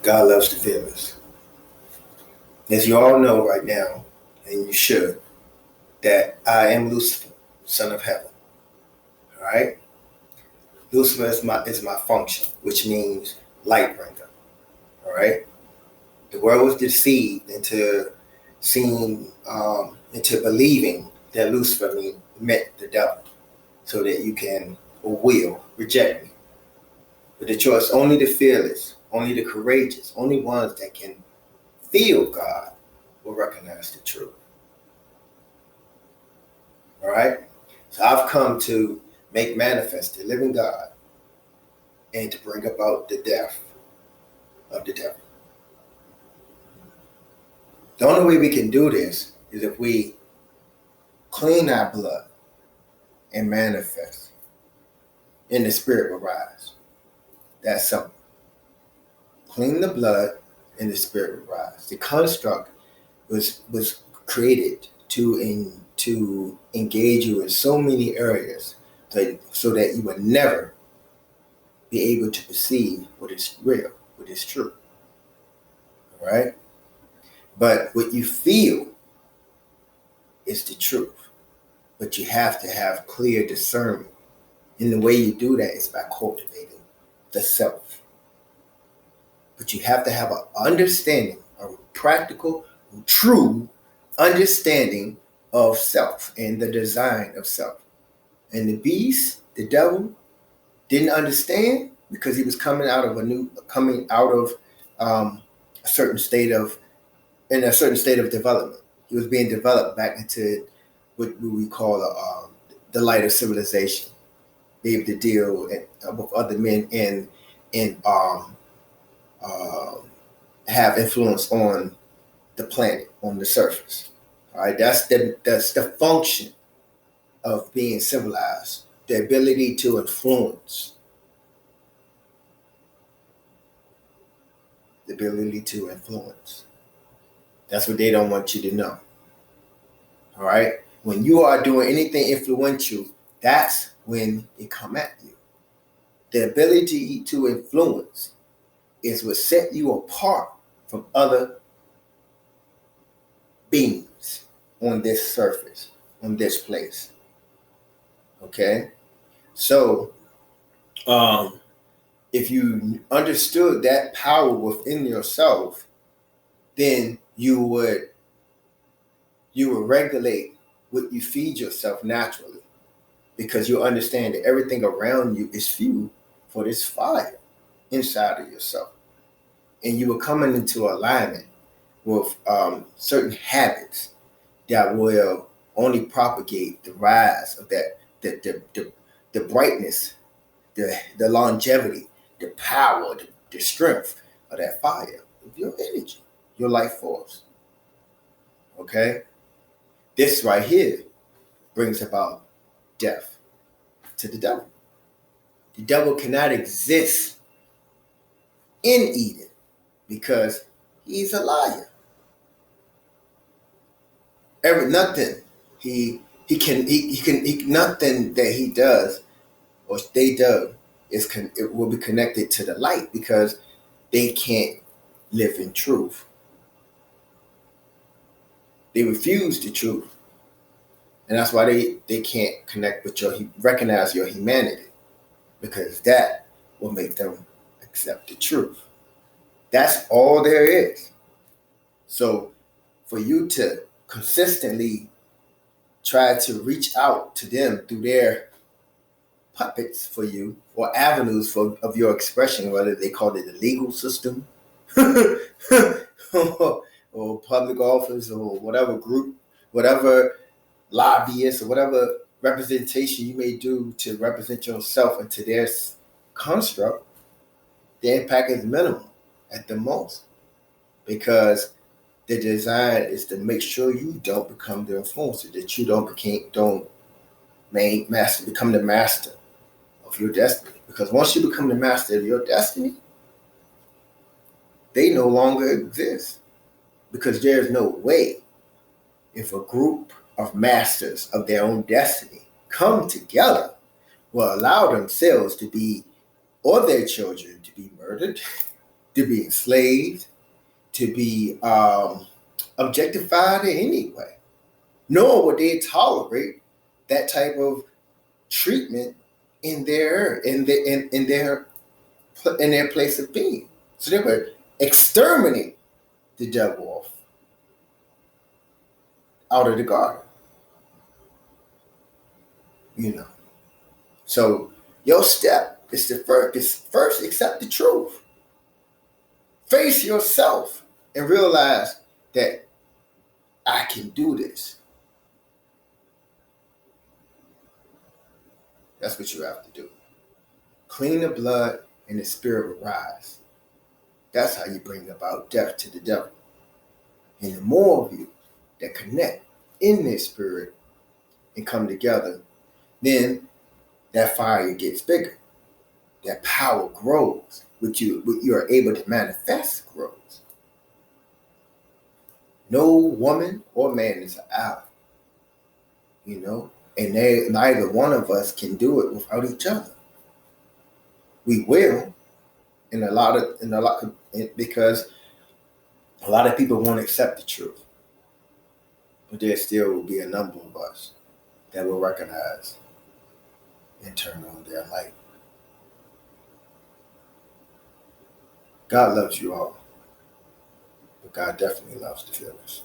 God loves the fearless. As you all know right now, and you should, that I am Lucifer, son of heaven. All right? Lucifer is my function, which means light bringer. All right? The world was deceived into believing that Lucifer meant the devil, so that you can or will reject me. But the choice, only the fearless, only the courageous, only ones that can feel God will recognize the truth. All right? So I've come to make manifest the living God and to bring about the death of the devil. The only way we can do this is if we clean our blood and manifest, and the spirit will rise. That's simple. Clean the blood and the spirit will rise. The construct was created to engage you in so many areas so that you would never be able to perceive what is real, what is true. All right? But what you feel is the truth. But you have to have clear discernment. And the way you do that is by cultivating the self. But you have to have an understanding, a practical, true understanding of self and the design of self. And the beast, the devil, didn't understand because he was coming out of a certain state of development. He was being developed back into what we call the light of civilization, be able to deal with other men and have influence on the planet, on the surface. All right, that's the function of being civilized, the ability to influence. The ability to influence. That's what they don't want you to know. All right? When you are doing anything influential, that's when it come at you. The ability to influence is what set you apart from other beings on this surface, on this place. Okay? So, if you understood that power within yourself, then you would regulate what you feed yourself naturally, because you understand that everything around you is fuel for this fire inside of yourself, and you are coming into alignment with certain habits that will only propagate the rise of that, the brightness, the longevity, the power, the strength of that fire, of your energy, your life force. Okay? This right here brings about death to the devil. The devil cannot exist in Eden because he's a liar. Nothing nothing that he does or they do it will be connected to the light, because they can't live in truth. They refuse the truth. And that's why they can't connect with recognize your humanity, because that will make them accept the truth. That's all there is. So for you to consistently try to reach out to them through their puppets for you, or avenues of your expression, whether they call it the legal system or public office or whatever group, whatever lobbyist or whatever representation you may do to represent yourself into their construct, the impact is minimal at the most, because the design is to make sure you don't become the influencer, that you don't become the master of your destiny. Because once you become the master of your destiny, they no longer exist. Because there's no way, if a group of masters of their own destiny come together, will allow themselves to be, or their children to be murdered, to be enslaved, to be objectified in any way. Nor would they tolerate that type of treatment in their place of being. So they would exterminate the devil off out of the garden. You know. So your step is to first accept the truth. Face yourself and realize that I can do this. That's what you have to do. Clean the blood and the spirit will rise. That's how you bring about death to the devil. And the more of you that connect in this spirit and come together, then that fire gets bigger. That power grows. What you are able to manifest grows. No woman or man is an island, you know, and neither one of us can do it without each other. We will, because a lot of people won't accept the truth, but there still will be a number of us that will recognize and turn on their light. God loves you all, but God definitely loves the fearless.